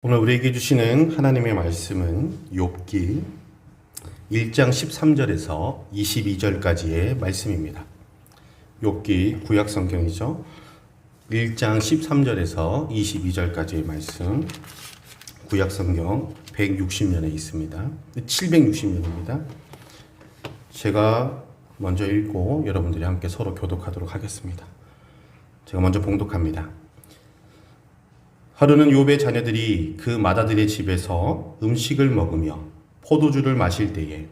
오늘 우리에게 주시는 하나님의 말씀은 욥기 1장 13절에서 22절까지의 말씀입니다. 욥기 구약 성경이죠. 1장 13절에서 22절까지의 말씀, 구약 성경 160년에 있습니다. 760년입니다. 제가 먼저 읽고 여러분들이 함께 서로 교독하도록 하겠습니다. 제가 먼저 봉독합니다. 하루는 욥의 자녀들이 그 맏아들의 집에서 음식을 먹으며 포도주를 마실 때에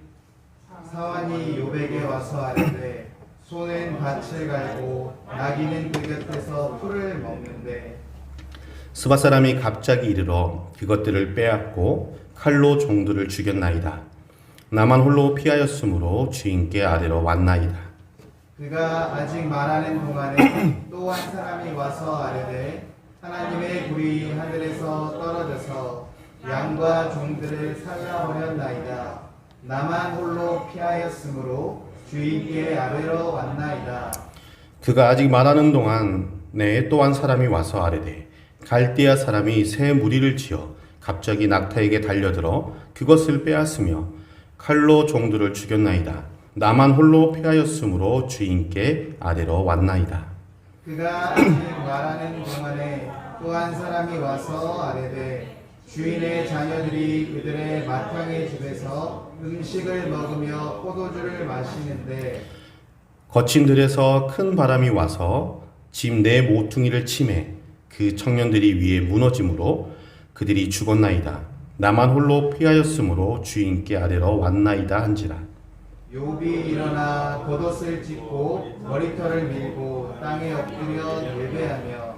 사환이 욥에게 와서 아뢰되 소는 밭을 갈고 나귀는 그 곁에서 풀을 먹는데 스바 사람이 갑자기 이르러 그것들을 빼앗고 칼로 종들을 죽였나이다. 나만 홀로 피하였으므로 주인께 아뢰러 왔나이다. 그가 아직 말하는 동안에 또 한 사람이 와서 아뢰되 하나님의 불이 하늘에서 떨어져서 양과 종들을 살라버렸나이다. 나만 홀로 피하였으므로 주인께 아뢰러 왔나이다. 그가 아직 말하는 동안에 또 한 사람이 와서 아뢰되 갈대아 사람이 새 무리를 지어 갑자기 낙타에게 달려들어 그것을 빼앗으며 칼로 종들을 죽였나이다. 나만 홀로 피하였으므로 주인께 아뢰러 왔나이다. 그가 아직 말하는 동안에 또 한 사람이 와서 아뢰되 주인의 자녀들이 그들의 마탕의 집에서 음식을 먹으며 포도주를 마시는데 거친 들에서 큰 바람이 와서 집 내 모퉁이를 치매 그 청년들이 위에 무너짐으로 그들이 죽었나이다. 나만 홀로 피하였으므로 주인께 아뢰러 왔나이다 한지라. 욥이 일어나 겉옷을 찢고 머리털을 밀고 땅에 엎드려 예배하며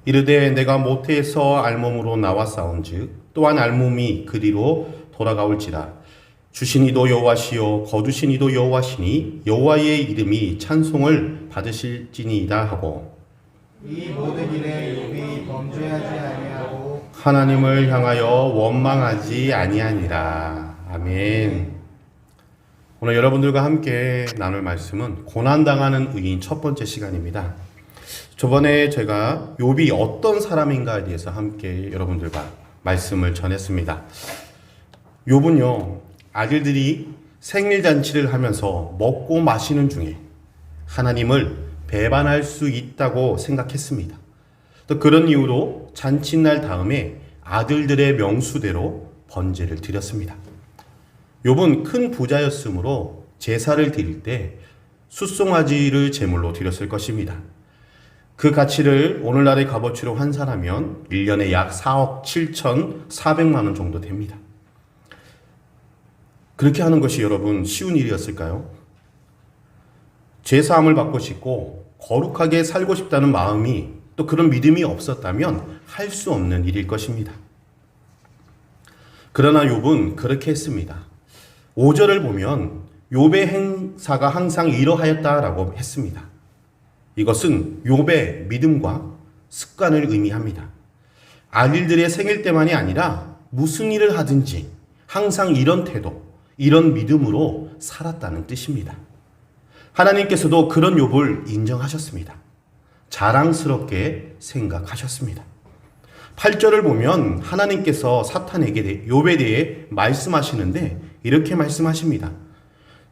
이르되 내가 모태에서 알몸으로 나와 싸운즉 또한 알몸이 그리로 돌아가올지라. 주신 이도 여호와시요 거두신 이도 여호와시니 여호와의 이름이 찬송을 받으실지니이다 하고 이 모든 일에 욥이 범죄하지 아니하고 하나님을 향하여 원망하지 아니하니라. 아멘. 오늘 여러분들과 함께 나눌 말씀은 고난당하는 의인 첫 번째 시간입니다. 저번에 제가 욥이 어떤 사람인가에 대해서 함께 여러분들과 말씀을 전했습니다. 욥은요, 아들들이 생일잔치를 하면서 먹고 마시는 중에 하나님을 배반할 수 있다고 생각했습니다. 또 그런 이유로 잔칫날 다음에 아들들의 명수대로 번제를 드렸습니다. 욥은 큰 부자였으므로 제사를 드릴 때 숫송아지를 제물로 드렸을 것입니다. 그 가치를 오늘날의 값어치로 환산하면 1년에 약 4억 7,400만 원 정도 됩니다. 그렇게 하는 것이 여러분 쉬운 일이었을까요? 제사함을 받고 싶고 거룩하게 살고 싶다는 마음이 또 그런 믿음이 없었다면 할 수 없는 일일 것입니다. 그러나 욥은 그렇게 했습니다. 5절을 보면 욥의 행사가 항상 이러하였다라고 했습니다. 이것은 욥의 믿음과 습관을 의미합니다. 아들들의 생일 때만이 아니라 무슨 일을 하든지 항상 이런 태도, 이런 믿음으로 살았다는 뜻입니다. 하나님께서도 그런 욥을 인정하셨습니다. 자랑스럽게 생각하셨습니다. 8절을 보면 하나님께서 사탄에게 욥에 대해 말씀하시는데 이렇게 말씀하십니다.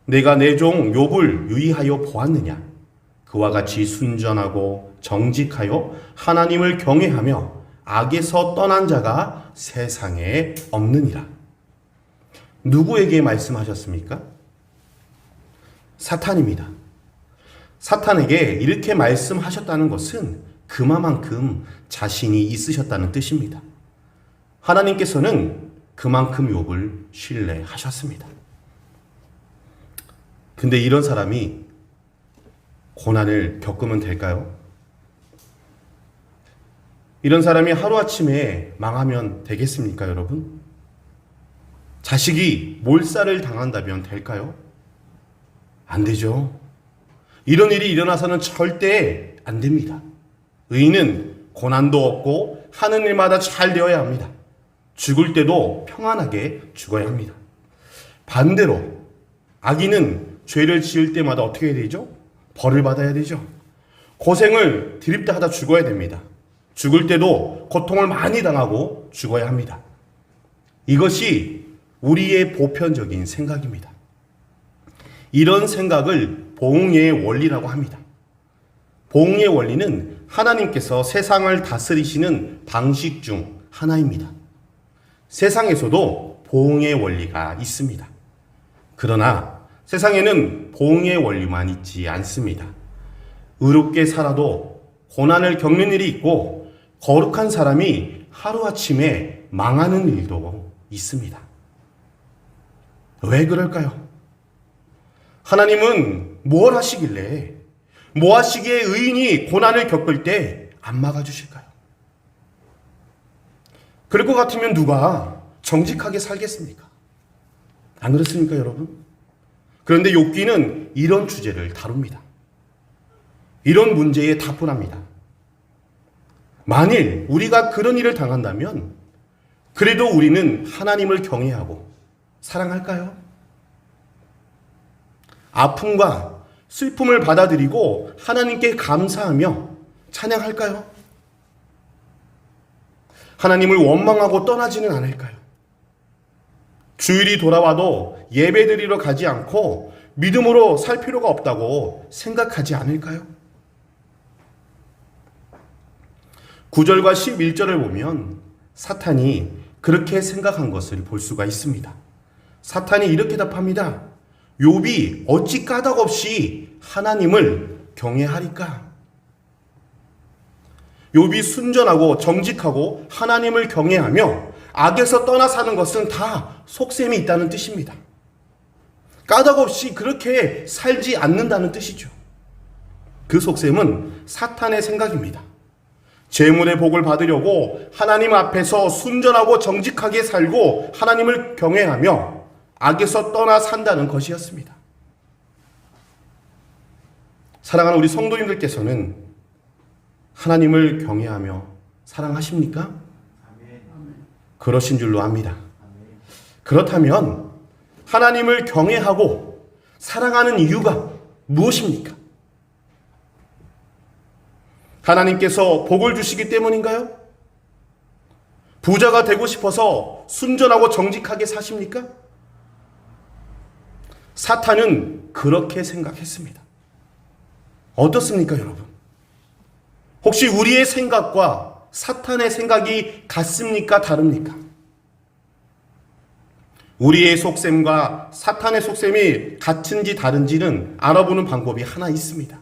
내가 내 종 욥을 유의하여 보았느냐? 그와 같이 순전하고 정직하여 하나님을 경외하며 악에서 떠난 자가 세상에 없느니라. 누구에게 말씀하셨습니까? 사탄입니다. 사탄에게 이렇게 말씀하셨다는 것은 그만큼 자신이 있으셨다는 뜻입니다. 하나님께서는 그만큼 욥을 신뢰하셨습니다. 근데 이런 사람이 고난을 겪으면 될까요? 이런 사람이 하루아침에 망하면 되겠습니까, 여러분? 자식이 몰살을 당한다면 될까요? 안 되죠. 이런 일이 일어나서는 절대 안 됩니다. 의인은 고난도 없고 하는 일마다 잘 되어야 합니다. 죽을 때도 평안하게 죽어야 합니다. 반대로 악인은 죄를 지을 때마다 어떻게 해야 되죠? 벌을 받아야 되죠. 고생을 드립다 하다 죽어야 됩니다. 죽을 때도 고통을 많이 당하고 죽어야 합니다. 이것이 우리의 보편적인 생각입니다. 이런 생각을 보응의 원리라고 합니다. 보응의 원리는 하나님께서 세상을 다스리시는 방식 중 하나입니다. 세상에서도 보응의 원리가 있습니다. 그러나 세상에는 보응의 원리만 있지 않습니다. 의롭게 살아도 고난을 겪는 일이 있고 거룩한 사람이 하루아침에 망하는 일도 있습니다. 왜 그럴까요? 하나님은 뭘 하시길래 뭐 하시기에 의인이 고난을 겪을 때 안 막아주실까요? 그럴 것 같으면 누가 정직하게 살겠습니까? 안 그렇습니까, 여러분? 그런데 욥기는 이런 주제를 다룹니다. 이런 문제에 답을 합니다. 만일 우리가 그런 일을 당한다면 그래도 우리는 하나님을 경외하고 사랑할까요? 아픔과 슬픔을 받아들이고 하나님께 감사하며 찬양할까요? 하나님을 원망하고 떠나지는 않을까요? 주일이 돌아와도 예배드리러 가지 않고 믿음으로 살 필요가 없다고 생각하지 않을까요? 9절과 11절을 보면 사탄이 그렇게 생각한 것을 볼 수가 있습니다. 사탄이 이렇게 답합니다. 욥이 어찌 까닭없이 하나님을 경외하리까? 욥이 순전하고 정직하고 하나님을 경외하며 악에서 떠나 사는 것은 다 속셈이 있다는 뜻입니다. 까닭없이 그렇게 살지 않는다는 뜻이죠. 그 속셈은 사탄의 생각입니다. 재물의 복을 받으려고 하나님 앞에서 순전하고 정직하게 살고 하나님을 경외하며 악에서 떠나 산다는 것이었습니다. 사랑하는 우리 성도님들께서는 하나님을 경외하며 사랑하십니까? 그러신 줄로 압니다. 그렇다면 하나님을 경외하고 사랑하는 이유가 무엇입니까? 하나님께서 복을 주시기 때문인가요? 부자가 되고 싶어서 순전하고 정직하게 사십니까? 사탄은 그렇게 생각했습니다. 어떻습니까, 여러분? 혹시 우리의 생각과 사탄의 생각이 같습니까? 다릅니까? 우리의 속셈과 사탄의 속셈이 같은지 다른지는 알아보는 방법이 하나 있습니다.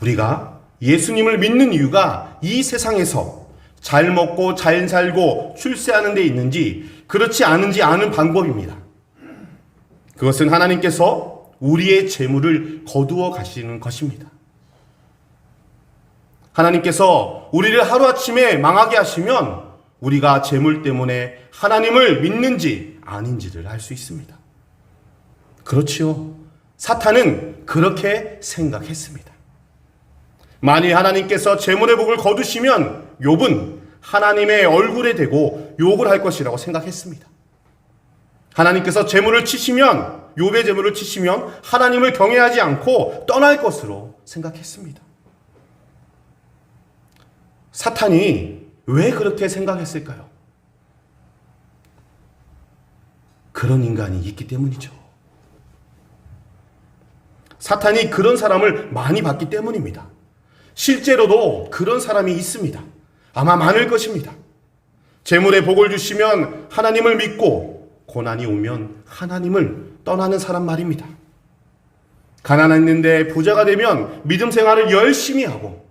우리가 예수님을 믿는 이유가 이 세상에서 잘 먹고 잘 살고 출세하는 데 있는지 그렇지 않은지 아는 방법입니다. 그것은 하나님께서 우리의 재물을 거두어 가시는 것입니다. 하나님께서 우리를 하루아침에 망하게 하시면 우리가 재물 때문에 하나님을 믿는지 아닌지를 알 수 있습니다. 그렇지요. 사탄은 그렇게 생각했습니다. 만일 하나님께서 재물의 복을 거두시면 욥은 하나님의 얼굴에 대고 욕을 할 것이라고 생각했습니다. 하나님께서 재물을 치시면 욥의 재물을 치시면 하나님을 경외하지 않고 떠날 것으로 생각했습니다. 사탄이 왜 그렇게 생각했을까요? 그런 인간이 있기 때문이죠. 사탄이 그런 사람을 많이 봤기 때문입니다. 실제로도 그런 사람이 있습니다. 아마 많을 것입니다. 재물의 복을 주시면 하나님을 믿고 고난이 오면 하나님을 떠나는 사람 말입니다. 가난했는데 부자가 되면 믿음 생활을 열심히 하고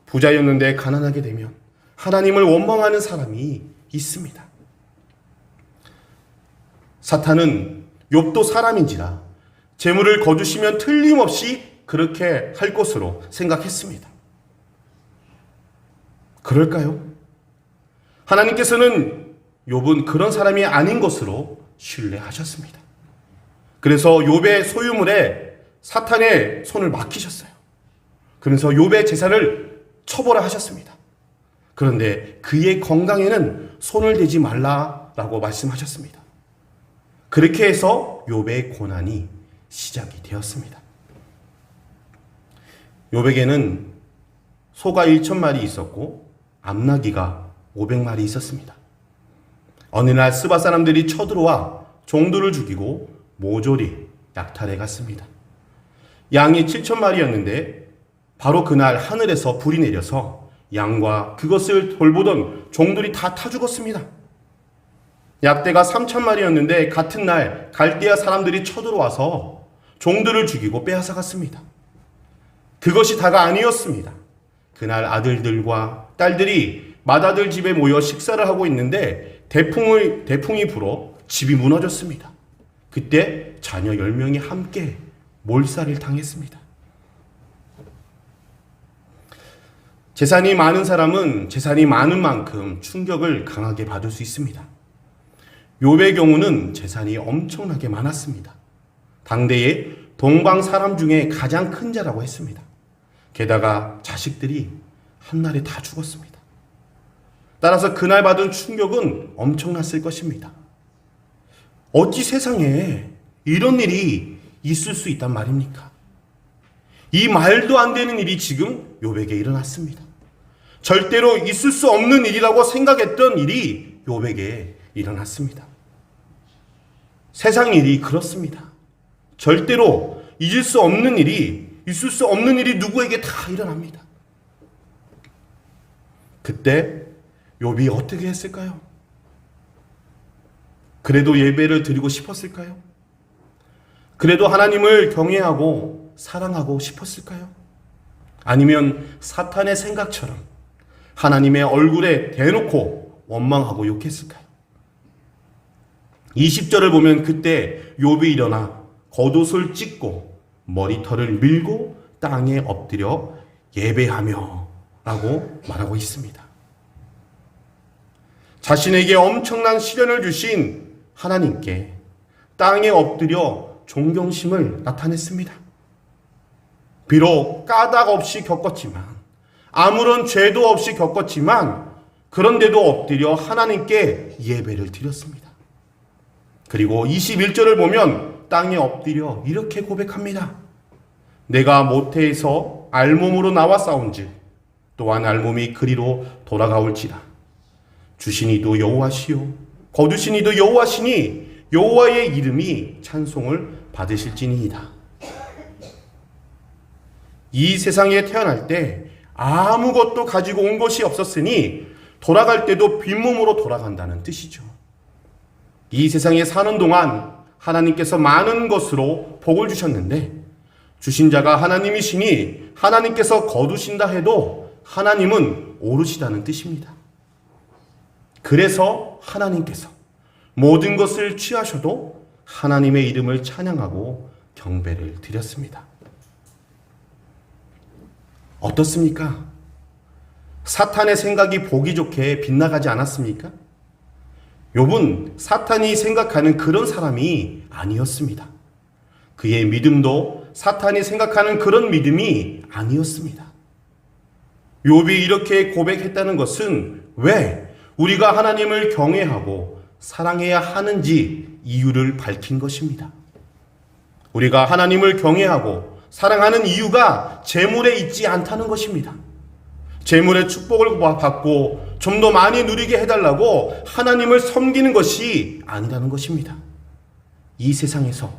부자였는데 가난하게 되면 하나님을 원망하는 사람이 있습니다. 사탄은 욥도 사람인지라 재물을 거두시면 틀림없이 그렇게 할 것으로 생각했습니다. 그럴까요? 하나님께서는 욥은 그런 사람이 아닌 것으로 신뢰하셨습니다. 그래서 욥의 소유물에 사탄의 손을 막히셨어요. 그래서 욥의 재산을 처벌하셨습니다. 그런데 그의 건강에는 손을 대지 말라라고 말씀하셨습니다. 그렇게 해서 욥의 고난이 시작이 되었습니다. 욥에게는 소가 1,000마리 있었고 암나귀가 500마리 있었습니다. 어느 날 스바 사람들이 쳐들어와 종들을 죽이고 모조리 약탈해 갔습니다. 양이 7,000마리였는데 바로 그날 하늘에서 불이 내려서 양과 그것을 돌보던 종들이 다 타 죽었습니다. 약대가 3,000마리였는데 같은 날 갈대아 사람들이 쳐들어와서 종들을 죽이고 빼앗아 갔습니다. 그것이 다가 아니었습니다. 그날 아들들과 딸들이 맏아들 집에 모여 식사를 하고 있는데 대풍이 불어 집이 무너졌습니다. 그때 자녀 10명이 함께 몰살을 당했습니다. 재산이 많은 사람은 재산이 많은 만큼 충격을 강하게 받을 수 있습니다. 욥의 경우는 재산이 엄청나게 많았습니다. 당대의 동방 사람 중에 가장 큰 자라고 했습니다. 게다가 자식들이 한날에 다 죽었습니다. 따라서 그날 받은 충격은 엄청났을 것입니다. 어찌 세상에 이런 일이 있을 수 있단 말입니까? 이 말도 안 되는 일이 지금 욥에게 일어났습니다. 절대로 있을 수 없는 일이라고 생각했던 일이 욥에게 일어났습니다. 세상 일이 그렇습니다. 절대로 있을 수 없는 일이 누구에게 다 일어납니다. 그때 욥이 어떻게 했을까요? 그래도 예배를 드리고 싶었을까요? 그래도 하나님을 경외하고 사랑하고 싶었을까요? 아니면 사탄의 생각처럼 하나님의 얼굴에 대놓고 원망하고 욕했을까요? 20절을 보면 그때 욥이 일어나 겉옷을 찢고 머리털을 밀고 땅에 엎드려 예배하며 라고 말하고 있습니다. 자신에게 엄청난 시련을 주신 하나님께 땅에 엎드려 존경심을 나타냈습니다. 비록 까닭 없이 겪었지만, 아무런 죄도 없이 겪었지만, 그런데도 엎드려 하나님께 예배를 드렸습니다. 그리고 21절을 보면 땅에 엎드려 이렇게 고백합니다. 내가 모태에서 알몸으로 나와 싸운즉 또한 알몸이 그리로 돌아가올지라. 주신 이도 여호와시요 거두신 이도 여호와시니 여호와의 이름이 찬송을 받으실지니이다. 이 세상에 태어날 때 아무것도 가지고 온 것이 없었으니 돌아갈 때도 빈몸으로 돌아간다는 뜻이죠. 이 세상에 사는 동안 하나님께서 많은 것으로 복을 주셨는데 주신 자가 하나님이시니 하나님께서 거두신다 해도 하나님은 오르시다는 뜻입니다. 그래서 하나님께서 모든 것을 취하셔도 하나님의 이름을 찬양하고 경배를 드렸습니다. 어떻습니까? 사탄의 생각이 보기 좋게 빗나가지 않았습니까? 욥은 사탄이 생각하는 그런 사람이 아니었습니다. 그의 믿음도 사탄이 생각하는 그런 믿음이 아니었습니다. 욥이 이렇게 고백했다는 것은 왜 우리가 하나님을 경외하고 사랑해야 하는지 이유를 밝힌 것입니다. 우리가 하나님을 경외하고 사랑하는 이유가 재물에 있지 않다는 것입니다. 재물의 축복을 받고 좀 더 많이 누리게 해달라고 하나님을 섬기는 것이 아니라는 것입니다. 이 세상에서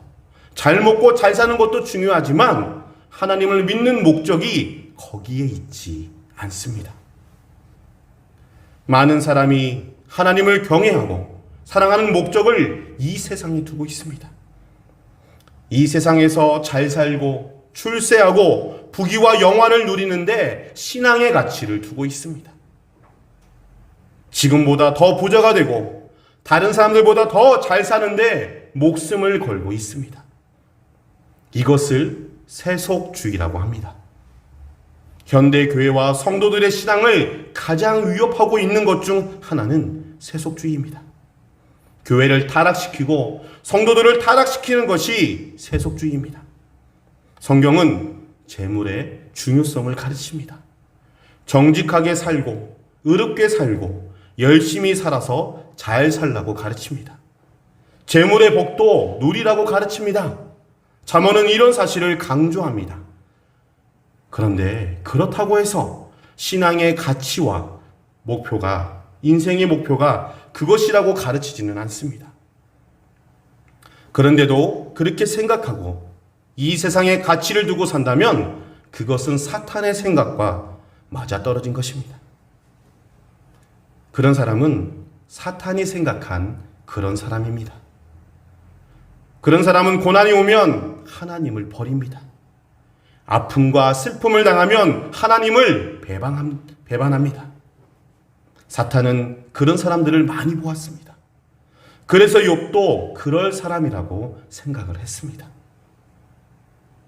잘 먹고 잘 사는 것도 중요하지만 하나님을 믿는 목적이 거기에 있지 않습니다. 많은 사람이 하나님을 경외하고 사랑하는 목적을 이 세상에 두고 있습니다. 이 세상에서 잘 살고 출세하고 부귀와 영화를 누리는데 신앙의 가치를 두고 있습니다. 지금보다 더 부자가 되고 다른 사람들보다 더 잘 사는데 목숨을 걸고 있습니다. 이것을 세속주의라고 합니다. 현대 교회와 성도들의 신앙을 가장 위협하고 있는 것 중 하나는 세속주의입니다. 교회를 타락시키고 성도들을 타락시키는 것이 세속주의입니다. 성경은 재물의 중요성을 가르칩니다. 정직하게 살고 의롭게 살고 열심히 살아서 잘 살라고 가르칩니다. 재물의 복도 누리라고 가르칩니다. 잠언은 이런 사실을 강조합니다. 그런데 그렇다고 해서 신앙의 가치와 목표가, 인생의 목표가 그것이라고 가르치지는 않습니다. 그런데도 그렇게 생각하고 이 세상의 가치를 두고 산다면 그것은 사탄의 생각과 맞아떨어진 것입니다. 그런 사람은 사탄이 생각한 그런 사람입니다. 그런 사람은 고난이 오면 하나님을 버립니다. 아픔과 슬픔을 당하면 하나님을 배반합니다. 사탄은 그런 사람들을 많이 보았습니다. 그래서 욥도 그럴 사람이라고 생각을 했습니다.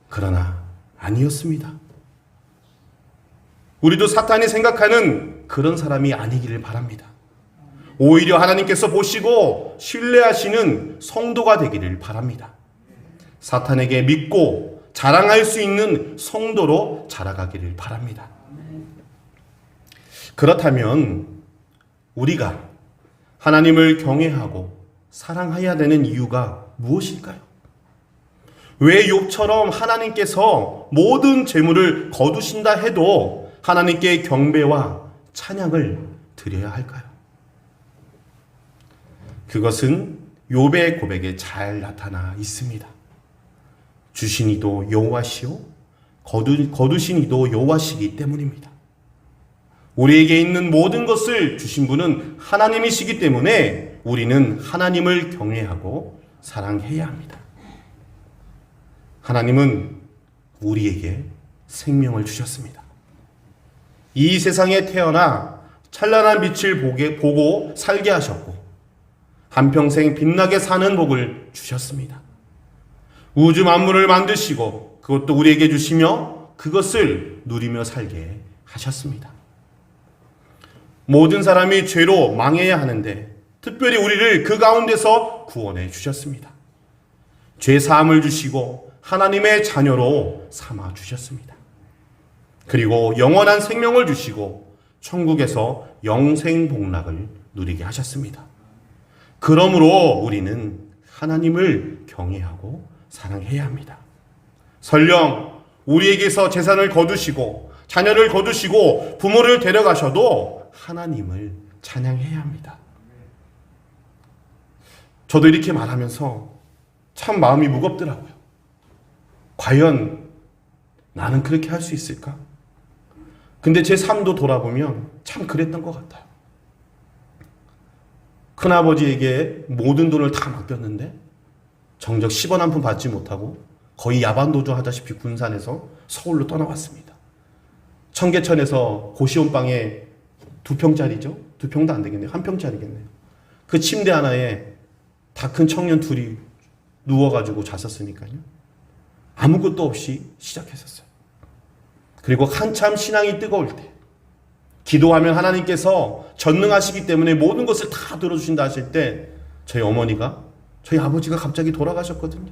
그러나 아니었습니다. 우리도 사탄이 생각하는 그런 사람이 아니기를 바랍니다. 오히려 하나님께서 보시고 신뢰하시는 성도가 되기를 바랍니다. 사탄에게 믿고 자랑할 수 있는 성도로 자라가기를 바랍니다. 그렇다면 우리가 하나님을 경외하고 사랑해야 되는 이유가 무엇일까요? 왜 욥처럼 하나님께서 모든 재물을 거두신다 해도 하나님께 경배와 찬양을 드려야 할까요? 그것은 욥의 고백에 잘 나타나 있습니다. 주신 이도 여호와시요 거두신 이도 여호와시기 때문입니다. 우리에게 있는 모든 것을 주신 분은 하나님이시기 때문에 우리는 하나님을 경외하고 사랑해야 합니다. 하나님은 우리에게 생명을 주셨습니다. 이 세상에 태어나 찬란한 빛을 보고 살게 하셨고 한평생 빛나게 사는 복을 주셨습니다. 우주 만물을 만드시고 그것도 우리에게 주시며 그것을 누리며 살게 하셨습니다. 모든 사람이 죄로 망해야 하는데 특별히 우리를 그 가운데서 구원해 주셨습니다. 죄 사함을 주시고 하나님의 자녀로 삼아 주셨습니다. 그리고 영원한 생명을 주시고 천국에서 영생 복락을 누리게 하셨습니다. 그러므로 우리는 하나님을 경외하고 사랑해야 합니다. 설령 우리에게서 재산을 거두시고 자녀를 거두시고 부모를 데려가셔도 하나님을 찬양해야 합니다. 저도 이렇게 말하면서 참 마음이 무겁더라고요. 과연 나는 그렇게 할 수 있을까? 근데 제 삶도 돌아보면 참 그랬던 것 같아요. 큰아버지에게 모든 돈을 다 맡겼는데 정작 10원 한 푼 받지 못하고 거의 야반도주 하다시피 군산에서 서울로 떠나왔습니다. 청계천에서 고시원방에 2평짜리죠? 2평도 안 되겠네요. 1평짜리겠네요. 그 침대 하나에 다 큰 청년 둘이 누워가지고 잤었으니까요. 아무것도 없이 시작했었어요. 그리고 한참 신앙이 뜨거울 때 기도하면 하나님께서 전능하시기 때문에 모든 것을 다 들어주신다 하실 때 저희 어머니가 저희 아버지가 갑자기 돌아가셨거든요.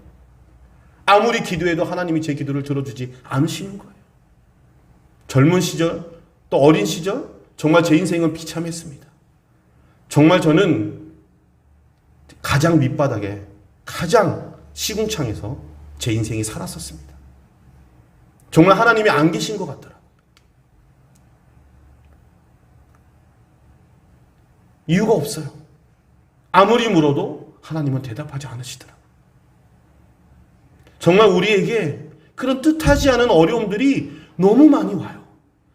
아무리 기도해도 하나님이 제 기도를 들어주지 않으시는 거예요. 젊은 시절 또 어린 시절 정말 제 인생은 비참했습니다. 정말 저는 가장 밑바닥에 가장 시궁창에서 제 인생이 살았었습니다. 정말 하나님이 안 계신 것 같더라고요. 이유가 없어요. 아무리 물어도 하나님은 대답하지 않으시더라고요. 정말 우리에게 그런 뜻하지 않은 어려움들이 너무 많이 와요.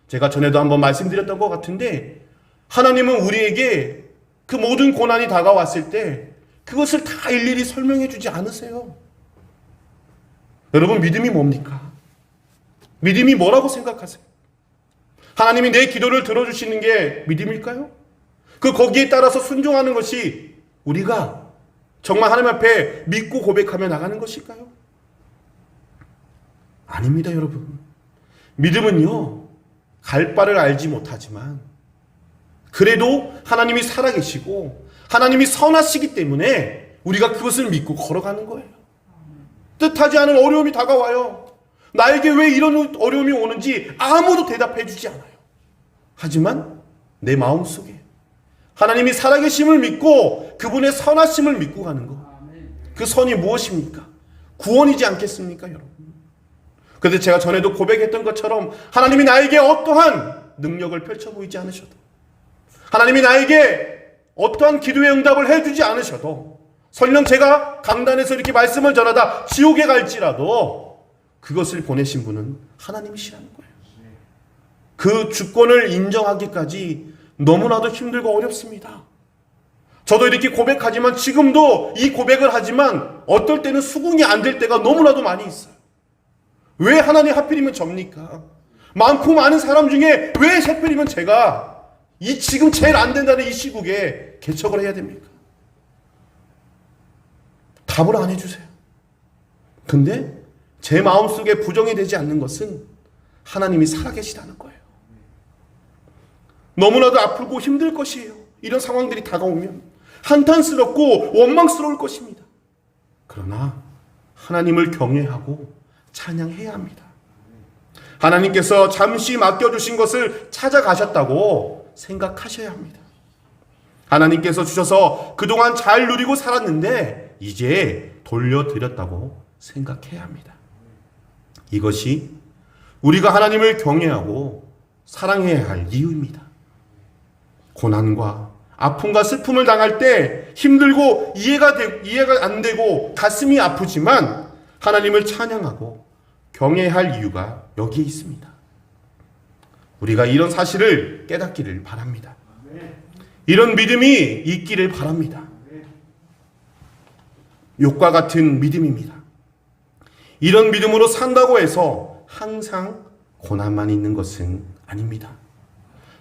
제가 전에도 한번 말씀드렸던 것 같은데 하나님은 우리에게 그 모든 고난이 다가왔을 때 그것을 다 일일이 설명해 주지 않으세요. 여러분 믿음이 뭡니까? 믿음이 뭐라고 생각하세요? 하나님이 내 기도를 들어주시는 게 믿음일까요? 거기에 따라서 순종하는 것이 우리가 정말 하나님 앞에 믿고 고백하며 나가는 것일까요? 아닙니다, 여러분. 믿음은요, 갈 바를 알지 못하지만 그래도 하나님이 살아계시고 하나님이 선하시기 때문에 우리가 그것을 믿고 걸어가는 거예요. 뜻하지 않은 어려움이 다가와요. 나에게 왜 이런 어려움이 오는지 아무도 대답해 주지 않아요. 하지만 내 마음속에 하나님이 살아계심을 믿고 그분의 선하심을 믿고 가는 것. 그 선이 무엇입니까? 구원이지 않겠습니까, 여러분? 그런데 제가 전에도 고백했던 것처럼 하나님이 나에게 어떠한 능력을 펼쳐 보이지 않으셔도, 하나님이 나에게 어떠한 기도의 응답을 해주지 않으셔도, 설령 제가 강단에서 이렇게 말씀을 전하다 지옥에 갈지라도 그것을 보내신 분은 하나님이시라는 거예요. 그 주권을 인정하기까지 너무나도 힘들고 어렵습니다. 저도 이렇게 고백하지만, 지금도 이 고백을 하지만 어떨 때는 수긍이 안 될 때가 너무나도 많이 있어요. 왜 하나님 하필이면 접니까? 많고 많은 사람 중에 왜 하필이면 제가 이 지금 제일 안 된다는 이 시국에 개척을 해야 됩니까? 답을 안 해주세요. 근데 제 마음속에 부정이 되지 않는 것은 하나님이 살아계시다는 거예요. 너무나도 아프고 힘들 것이에요. 이런 상황들이 다가오면 한탄스럽고 원망스러울 것입니다. 그러나 하나님을 경외하고 찬양해야 합니다. 하나님께서 잠시 맡겨주신 것을 찾아가셨다고 생각하셔야 합니다. 하나님께서 주셔서 그동안 잘 누리고 살았는데 이제 돌려드렸다고 생각해야 합니다. 이것이 우리가 하나님을 경외하고 사랑해야 할 이유입니다. 고난과 아픔과 슬픔을 당할 때 힘들고 이해가 안 되고 가슴이 아프지만 하나님을 찬양하고 경외할 이유가 여기에 있습니다. 우리가 이런 사실을 깨닫기를 바랍니다. 이런 믿음이 있기를 바랍니다. 욥과 같은 믿음입니다. 이런 믿음으로 산다고 해서 항상 고난만 있는 것은 아닙니다.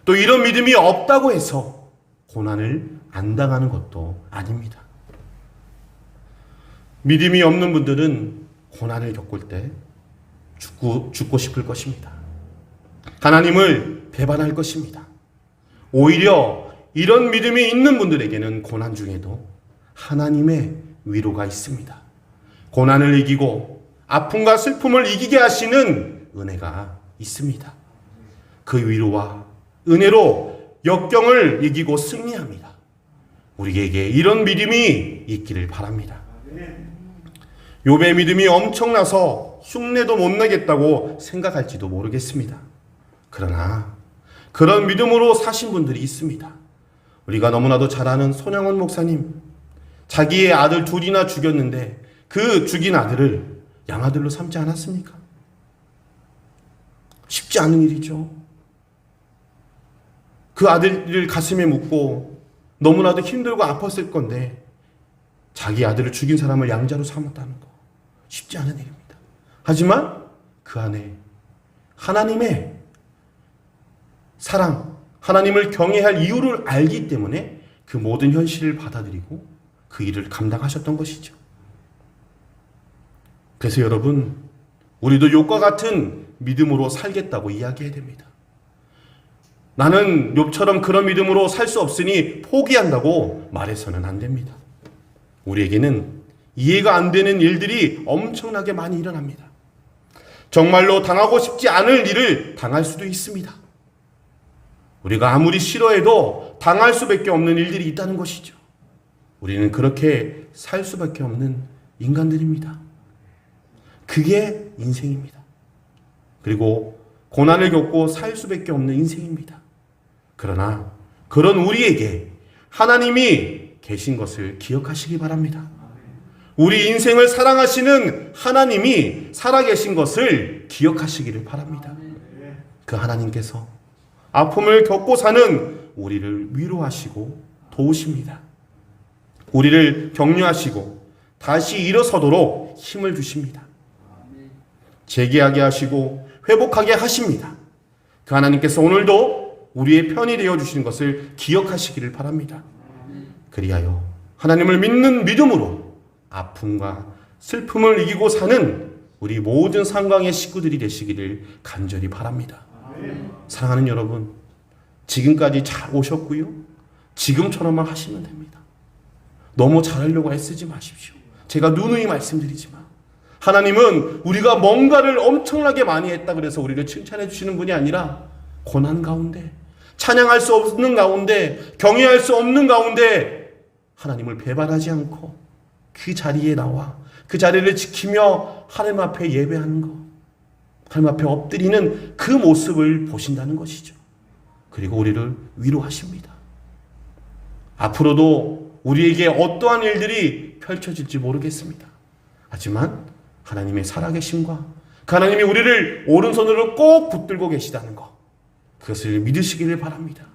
또 이런 믿음이 없다고 해서 고난을 안 당하는 것도 아닙니다. 믿음이 없는 분들은 고난을 겪을 때 죽고 싶을 것입니다. 하나님을 배반할 것입니다. 오히려 이런 믿음이 있는 분들에게는 고난 중에도 하나님의 위로가 있습니다. 고난을 이기고 아픔과 슬픔을 이기게 하시는 은혜가 있습니다. 그 위로와 은혜로 역경을 이기고 승리합니다. 우리에게 이런 믿음이 있기를 바랍니다. 욥의 믿음이 엄청나서 흉내도 못 내겠다고 생각할지도 모르겠습니다. 그러나 그런 믿음으로 사신 분들이 있습니다. 우리가 너무나도 잘 아는 손영원 목사님, 자기의 아들 둘이나 죽였는데 그 죽인 아들을 양아들로 삼지 않았습니까? 쉽지 않은 일이죠. 그 아들을 가슴에 묻고 너무나도 힘들고 아팠을 건데 자기 아들을 죽인 사람을 양자로 삼았다는 거 쉽지 않은 일입니다. 하지만 그 안에 하나님의 사랑, 하나님을 경외할 이유를 알기 때문에 그 모든 현실을 받아들이고 그 일을 감당하셨던 것이죠. 그래서 여러분, 우리도 욥과 같은 믿음으로 살겠다고 이야기해야 됩니다. 나는 욥처럼 그런 믿음으로 살 수 없으니 포기한다고 말해서는 안 됩니다. 우리에게는 이해가 안 되는 일들이 엄청나게 많이 일어납니다. 정말로 당하고 싶지 않을 일을 당할 수도 있습니다. 우리가 아무리 싫어해도 당할 수밖에 없는 일들이 있다는 것이죠. 우리는 그렇게 살 수밖에 없는 인간들입니다. 그게 인생입니다. 그리고 고난을 겪고 살 수밖에 없는 인생입니다. 그러나 그런 우리에게 하나님이 계신 것을 기억하시기 바랍니다. 우리 인생을 사랑하시는 하나님이 살아계신 것을 기억하시기를 바랍니다. 그 하나님께서 아픔을 겪고 사는 우리를 위로하시고 도우십니다. 우리를 격려하시고 다시 일어서도록 힘을 주십니다. 재기하게 하시고 회복하게 하십니다. 그 하나님께서 오늘도 우리의 편이 되어주시는 것을 기억하시기를 바랍니다. 그리하여 하나님을 믿는 믿음으로 아픔과 슬픔을 이기고 사는 우리 모든 상강의 식구들이 되시기를 간절히 바랍니다. 사랑하는 여러분, 지금까지 잘 오셨고요. 지금처럼만 하시면 됩니다. 너무 잘하려고 애쓰지 마십시오. 제가 누누이 말씀드리지만 하나님은 우리가 뭔가를 엄청나게 많이 했다 그래서 우리를 칭찬해 주시는 분이 아니라 고난 가운데, 찬양할 수 없는 가운데, 경외할 수 없는 가운데 하나님을 배반하지 않고 그 자리에 나와 그 자리를 지키며 하나님 앞에 예배하는 것, 하나님 앞에 엎드리는 그 모습을 보신다는 것이죠. 그리고 우리를 위로하십니다. 앞으로도 우리에게 어떠한 일들이 펼쳐질지 모르겠습니다. 하지만 하나님의 살아계심과 그 하나님이 우리를 오른손으로 꼭 붙들고 계시다는 것, 그것을 믿으시기를 바랍니다.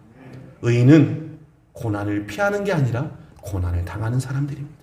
의인은 고난을 피하는 게 아니라 고난을 당하는 사람들입니다.